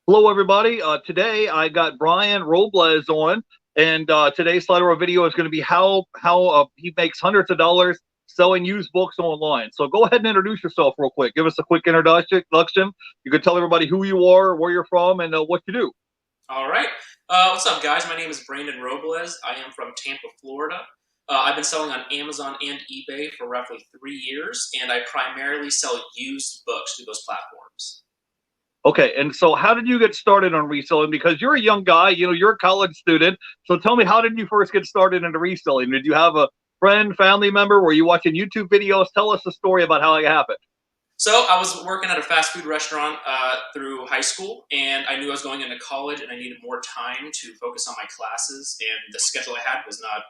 Hello, everybody. Today I got Brandyn Robles on, and today's slide of our video is going to be how he makes hundreds of dollars selling used books online. So go ahead and introduce yourself real quick. Give us a quick introduction. You can tell everybody who you are, where you're from, and what you do. All right. What's up, guys? My name is Brandyn Robles. I am from Tampa, Florida. I've been selling on Amazon and eBay for roughly 3 years, and I primarily sell used books through those platforms. Okay, and so how did you get started on reselling? Because you're a young guy, you're a college student. So tell me, how did you first get started into reselling? Did you have a friend, family member? Were you watching YouTube videos? Tell us the story about how it happened. So I was working at a fast food restaurant through high school, and I knew I was going into college, and I needed more time to focus on my classes, and the schedule I had was not.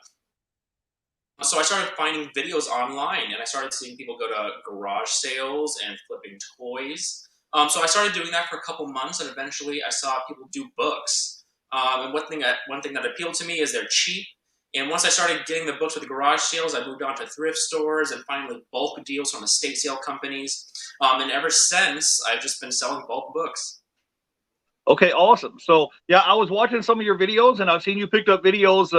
So I started finding videos online, and I started seeing people go to garage sales and flipping toys. So I started doing that for a couple months, and eventually I saw people do books. And one thing that appealed to me is they're cheap. And once I started getting the books with the garage sales, I moved on to thrift stores and finally bulk deals from estate sale companies. And ever since, I've just been selling bulk books. Okay, awesome. So yeah, I was watching some of your videos, and I've seen you picked up videos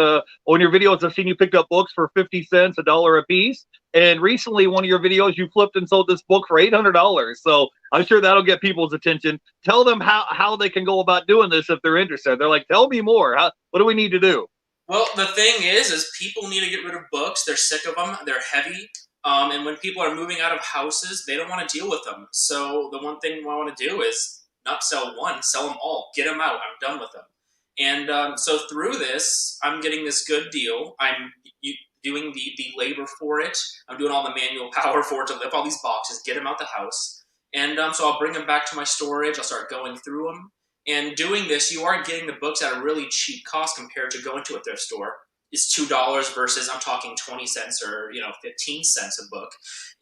on your videos. I've seen you picked up books for 50 cents, $1 a piece. And recently, one of your videos, you flipped and sold this book for $800. So I'm sure that'll get people's attention. Tell them how they can go about doing this if they're interested. They're like, tell me more. What do we need to do? Well, the thing is people need to get rid of books. They're sick of them. They're heavy. And when people are moving out of houses, they don't want to deal with them. So the one thing I want to do is not sell one, sell them all. Get them out. I'm done with them. And so through this, I'm getting this good deal. I'm doing the labor for it. I'm doing all the manual power for it to lift all these boxes, get them out the house. And so I'll bring them back to my storage. I'll start going through them. And doing this, you are getting the books at a really cheap cost compared to going to a thrift store. It's $2 versus I'm talking 20 cents or 15 cents a book,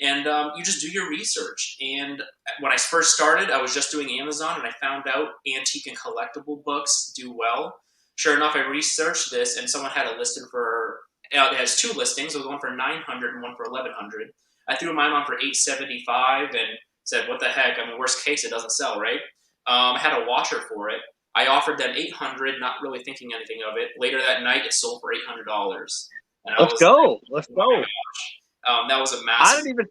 and you just do your research. And when I first started, I was just doing Amazon, and I found out antique and collectible books do well. Sure enough, I researched this, and someone had a listing for. It has two listings. There was one for 900 and one for 1100. I threw mine on for 875 and said, "What the heck? I mean, worst case, it doesn't sell, right?" I had a watcher for it. I offered them 800, not really thinking anything of it. Later that night, it sold for $800, and I Let's was like, go. Let's "Oh my go. gosh!" That was a I massive. didn't even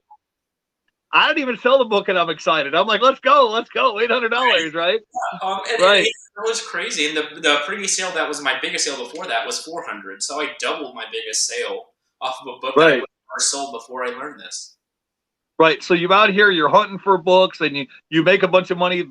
I didn't even sell the book, and I'm excited. I'm like, let's go. $800, right? And Right. it was crazy. And the previous sale that was my biggest sale before that was 400. So I doubled my biggest sale off of a book that I would Right. have never sold before I learned this. Right. So you're out here, you're hunting for books, and you make a bunch of money,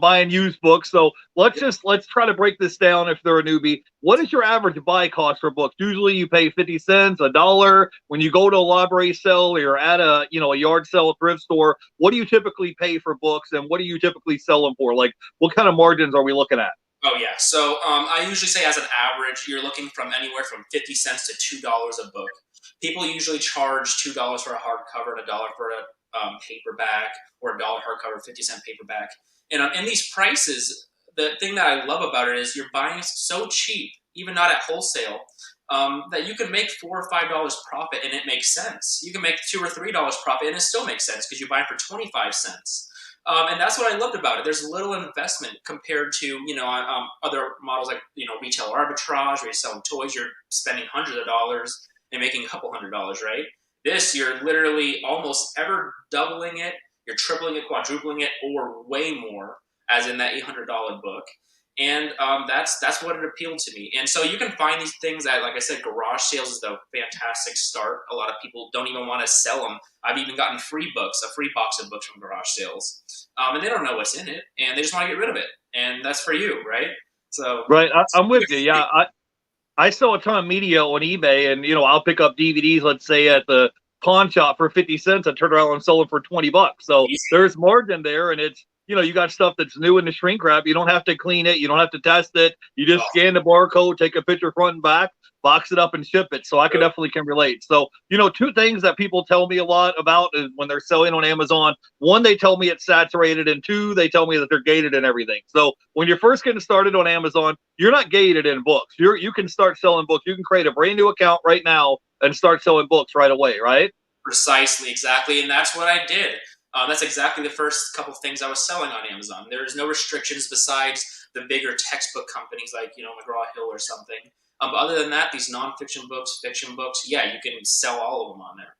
buying used books. So let's try to break this down if they're a newbie. What is your average buy cost for books? Usually you pay 50 cents, $1. When you go to a library sale or you're at a yard sale, a thrift store, what do you typically pay for books, and what do you typically sell them for? Like, what kind of margins are we looking at? Oh yeah. So I usually say as an average, you're looking from anywhere from 50 cents to $2 a book. People usually charge $2 for a hardcover and a dollar for a paperback, or a dollar hardcover, 50-cent paperback. And in these prices, the thing that I love about it is you're buying so cheap, even not at wholesale, that you can make $4 or $5 profit, and it makes sense. You can make $2 or $3 profit, and it still makes sense because you buy it for 25 cents. And that's what I loved about it. There's little investment compared to other models like retail arbitrage, where you're selling toys, you're spending hundreds of dollars and making a couple $100s, right? This, you're literally almost ever doubling it, you're tripling it, quadrupling it, or way more, as in that $800 book. And that's what it appealed to me. And so you can find these things at, like I said, garage sales is the fantastic start. A lot of people don't even want to sell them. I've even gotten free books, a free box of books from garage sales, and they don't know what's in it, and they just want to get rid of it. And that's for you, right? So Right. I'm with you. Yeah. I sell a ton of media on eBay, and I'll pick up DVDs, let's say at the pawn shop for 50 cents, and turn around and sell them for 20 bucks. So easy. there's margin there, and it's you got stuff that's new in the shrink wrap. You don't have to clean it, you don't have to test it. You just scan the barcode, take a picture front and back, box it up, and ship it. So I definitely can relate. So two things that people tell me a lot about is when they're selling on Amazon. One, they tell me it's saturated, and two, they tell me that they're gated and everything. So when you're first getting started on Amazon, you're not gated in books. You can start selling books. You can create a brand new account right now and start selling books right away, right? Precisely, exactly, and that's what I did. That's exactly the first couple things I was selling on Amazon. There's no restrictions besides the bigger textbook companies like, McGraw-Hill or something. But other than that, these nonfiction books, fiction books, yeah, you can sell all of them on there.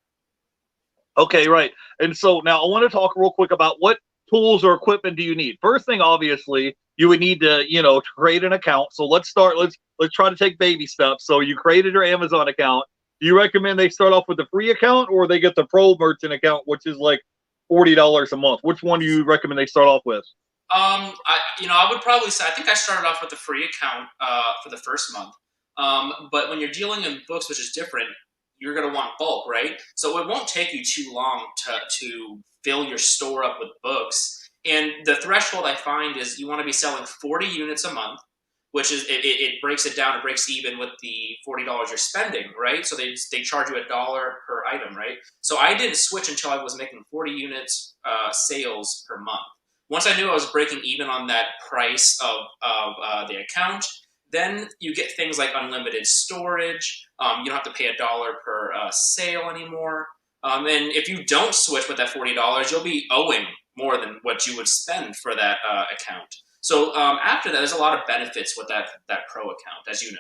Okay, right. And so now I want to talk real quick about what tools or equipment do you need. First thing, obviously, you would need to, to create an account. So let's start. Let's try to take baby steps. So you created your Amazon account. Do you recommend they start off with the free account or they get the pro merchant account, which is like $40 a month? Which one do you recommend they start off with? I would probably say I think I started off with a free account for the first month. But when you're dealing in books, which is different, you're going to want bulk, right? So it won't take you too long to fill your store up with books. And the threshold I find is you want to be selling 40 units a month, which is it breaks it down. It breaks even with the $40 you're spending, right? So they charge you $1 per item, right? So I didn't switch until I was making 40 units sales per month. Once I knew I was breaking even on that price of the account, then you get things like unlimited storage. You don't have to pay $1 per sale anymore. And if you don't switch with that $40, you'll be owing more than what you would spend for that account. So after that, there's a lot of benefits with that pro account, as you know.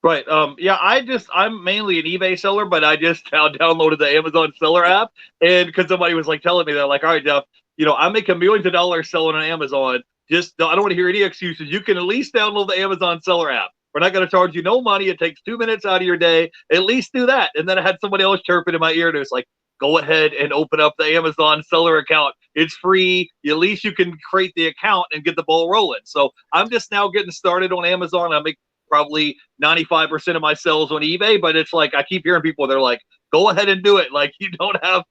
Right. Yeah, I'm mainly an eBay seller, but I just downloaded the Amazon seller app. And because somebody was like telling me that, like, all right, Jeff, I'm making millions of dollars selling on Amazon. Just, I don't want to hear any excuses. You can at least download the Amazon seller app. We're not going to charge you no money. It takes 2 minutes out of your day. At least do that. And then I had somebody else chirping in my ear, and it was like, go ahead and open up the Amazon seller account. It's free. At least you can create the account and get the ball rolling. So I'm just now getting started on Amazon. I make probably 95% of my sales on eBay, but it's like I keep hearing people, they're like, go ahead and do it. Like you have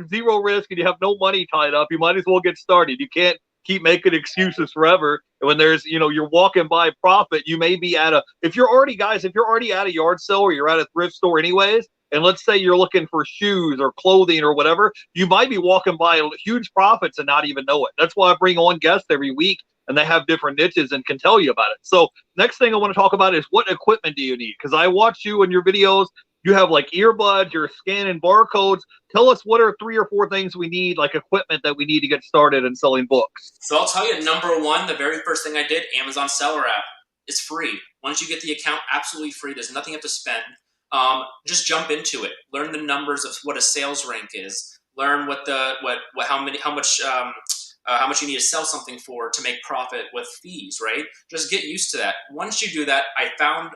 zero risk and you have no money tied up. You might as well get started. You can't keep making excuses forever. And when there's, you're walking by profit, you may be if you're already at a yard sale or you're at a thrift store anyways, and let's say you're looking for shoes or clothing or whatever, you might be walking by huge profits and not even know it. That's why I bring on guests every week and they have different niches and can tell you about it. So next thing I want to talk about is what equipment do you need? Because I watch you in your videos. You have like earbuds, you're scanning barcodes. Tell us what are 3 or 4 things we need, like equipment that we need to get started in selling books. So I'll tell you, number one, the very first thing I did, Amazon Seller app. It's free. Once you get the account, absolutely free. There's nothing you have to spend. Just jump into it. Learn the numbers of what a sales rank is. Learn how much you need to sell something for to make profit with fees, right? Just get used to that. Once you do that, I found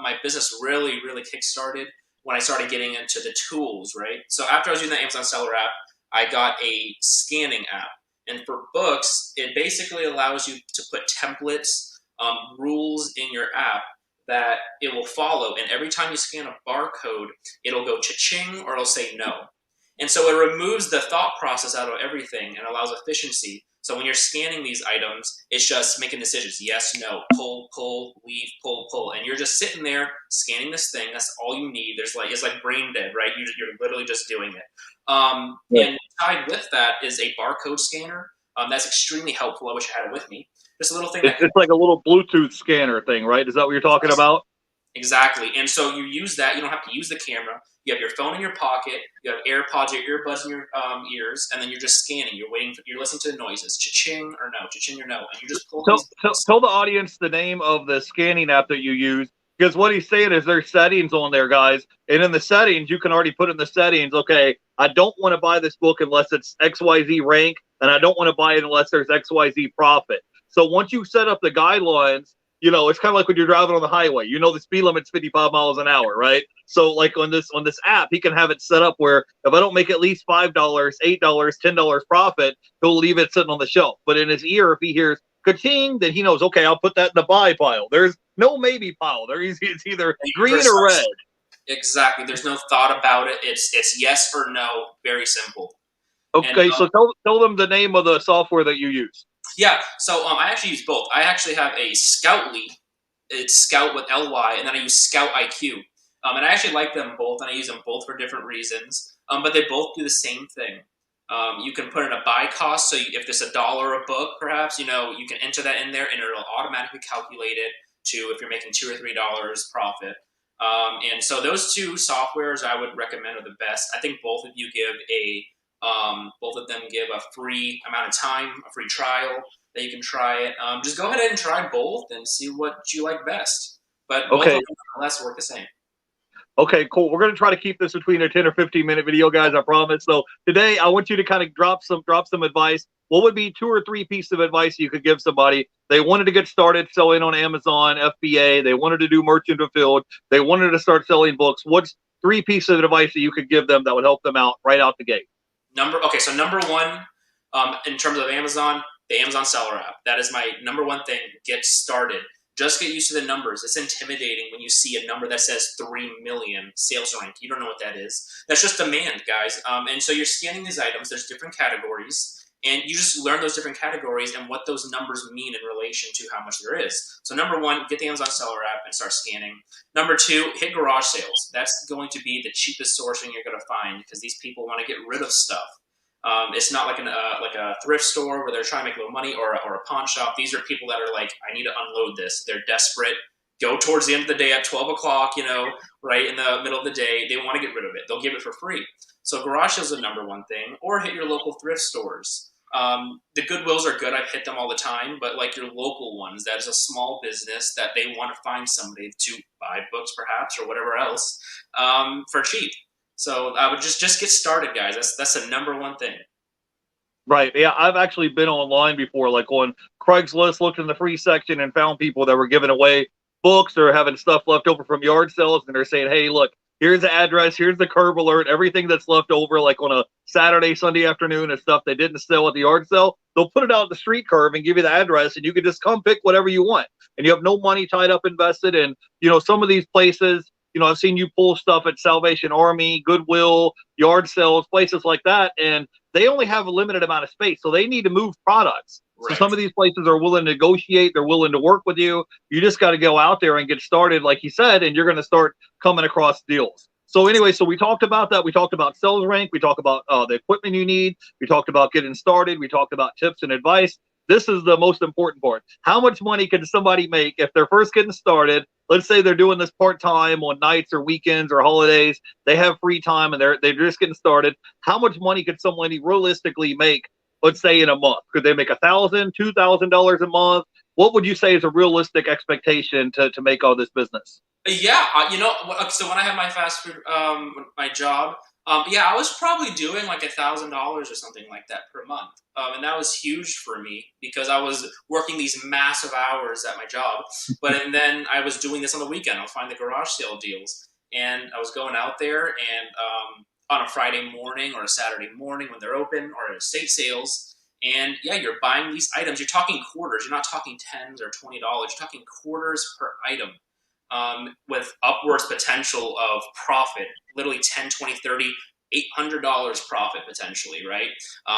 my business really, really kickstarted when I started getting into the tools, right? So after I was using the Amazon Seller app, I got a scanning app. And for books, it basically allows you to put templates, rules in your app that it will follow. And every time you scan a barcode, it'll go cha-ching or it'll say no. And so it removes the thought process out of everything and allows efficiency. So when you're scanning these items, it's just making decisions. Yes, no, pull, leave, pull. And you're just sitting there scanning this thing. That's all you need. It's like brain dead, right? You're literally just doing it. Yeah. And tied with that is a barcode scanner. That's extremely helpful. I wish I had it with me. Just a little thing It's like a little Bluetooth scanner thing, right? Is that what you're talking about? Exactly. And so you use that. You don't have to use the camera. You have your phone in your pocket. You have AirPods, your earbuds in your ears, and then you're just scanning. You're listening to the noises. Cha-ching or no, cha-ching or no, and you just pull these. Tell the audience the name of the scanning app that you use, because what he's saying is there's settings on there, guys, and in the settings you can already put in the settings. Okay, I don't want to buy this book unless it's XYZ rank, and I don't want to buy it unless there's XYZ profit. So once you set up the guidelines, it's kind of like when you're driving on the highway. The speed limit's 55 miles an hour, right? So like on this app, he can have it set up where if I don't make at least $5, $8, $10 profit, he'll leave it sitting on the shelf. But in his ear, if he hears ka-ching, then he knows, okay, I'll put that in the buy pile. There's no maybe pile. It's either green or red. Exactly. There's no thought about it. It's yes or no. Very simple. Okay, so tell them the name of the software that you use. Yeah, so I actually use both. I actually have a Scoutly. It's Scout with LY, and then I use Scout IQ. And I actually like them both, and I use them both for different reasons. But they both do the same thing. You can put in a buy cost, so if there's $1 a book, perhaps, you can enter that in there, and it'll automatically calculate it to if you're making $2 or $3 profit. And so those two softwares I would recommend are the best. I think both of you give a Both of them give a free amount of time, a free trial that you can try it. Just go ahead and try both and see what you like best. But both of Okay. them, nonetheless, work the same. Okay, cool. We're gonna try to keep this between a 10 or 15-minute video, guys. I promise. So today, I want you to kind of drop some advice. What would be 2 or 3 pieces of advice you could give somebody? They wanted to get started selling on Amazon, FBA. They wanted to do merchant fulfilled. They wanted to start selling books. What's 3 pieces of advice that you could give them that would help them out right out the gate? So number one, in terms of Amazon, the Amazon Seller app. That is my number one thing. Get started. Just get used to the numbers. It's intimidating when you see a number that says 3 million sales rank. You don't know what that is. That's just demand, guys. And so you're scanning these items. There's different categories, and you just learn those different categories and what those numbers mean in relation to how much there is. So number one, get the Amazon Seller app and start scanning. Number two, hit garage sales. That's going to be the cheapest sourcing you're going to find because these people want to get rid of stuff. It's not like a thrift store where they're trying to make a little money, or a pawn shop. These are people that are like, I need to unload this. They're desperate. Go towards the end of the day at 12 o'clock, right in the middle of the day. They want to get rid of it. They'll give it for free. So garage sales is the number one thing. Or hit your local thrift stores. The Goodwills are good. I've hit them all the time. But like your local ones, that is a small business that they want to find somebody to buy books perhaps or whatever else for cheap. So I would just get started, guys. That's the number one thing. Right. Yeah, I've actually been online before, like on Craigslist, looked in the free section and found people that were giving away books or having stuff left over from yard sales, and they're saying, "Hey, look, here's the address, here's the curb alert, everything that's left over, like on a Saturday, Sunday afternoon, and stuff they didn't sell at the yard sale. They'll put it out at the street curb and give you the address, and you can just come pick whatever you want, and you have no money tied up invested." And some of these places. I've seen you pull stuff at Salvation Army, Goodwill, yard sales, places like that, and they only have a limited amount of space, so they need to move products. Right. So some of these places are willing to negotiate, they're willing to work with you. You just got to go out there and get started, like he said, and you're going to start coming across deals. So anyway, so we talked about that. We talked about sales rank. We talked about the equipment you need. We talked about getting started. We talked about tips and advice. This is the most important part. How much money can somebody make if they're first getting started? Let's say they're doing this part-time on nights or weekends or holidays. They have free time and they're just getting started. How much money could somebody realistically make, let's say, in a month? Could they make $1,000, $2,000 a month? What would you say is a realistic expectation to make all this business? Yeah, so when I had my fast food, my job, I was probably doing like $1,000 or something like that per month. And that was huge for me because I was working these massive hours at my job. And then I was doing this on the weekend. I'll find the garage sale deals. And I was going out there and on a Friday morning or a Saturday morning when they're open, or at estate sales. And yeah, you're buying these items. You're talking quarters. You're not talking $10s or $20. You're talking quarters per item. With upwards potential of profit, literally 10, 20, 30, $800 profit potentially, right?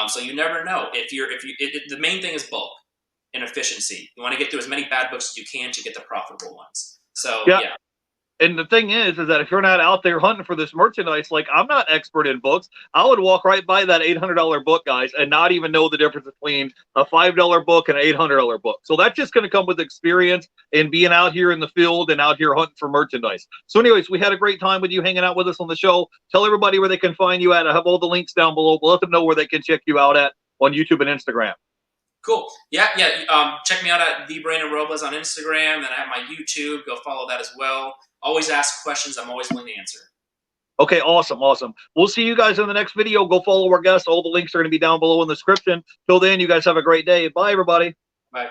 So you never know. The main thing is bulk and efficiency. You want to get through as many bad books as you can to get the profitable ones. So yeah. And the thing is that if you're not out there hunting for this merchandise, like I'm not expert in books, I would walk right by that $800 book, guys, and not even know the difference between a $5 book and an $800 book. So that's just going to come with experience and being out here in the field and out here hunting for merchandise. So anyways, we had a great time with you hanging out with us on the show. Tell everybody where they can find you at. I have all the links down below, but let them know where they can check you out at on YouTube and Instagram. Cool. Yeah. Check me out at the Brandyn Robles on Instagram, and I have my YouTube. Go follow that as well. Always ask questions. I'm always willing to answer. Okay, awesome. We'll see you guys in the next video. Go follow our guests. All the links are going to be down below in the description. Till then, you guys have a great day. Bye, everybody. Bye.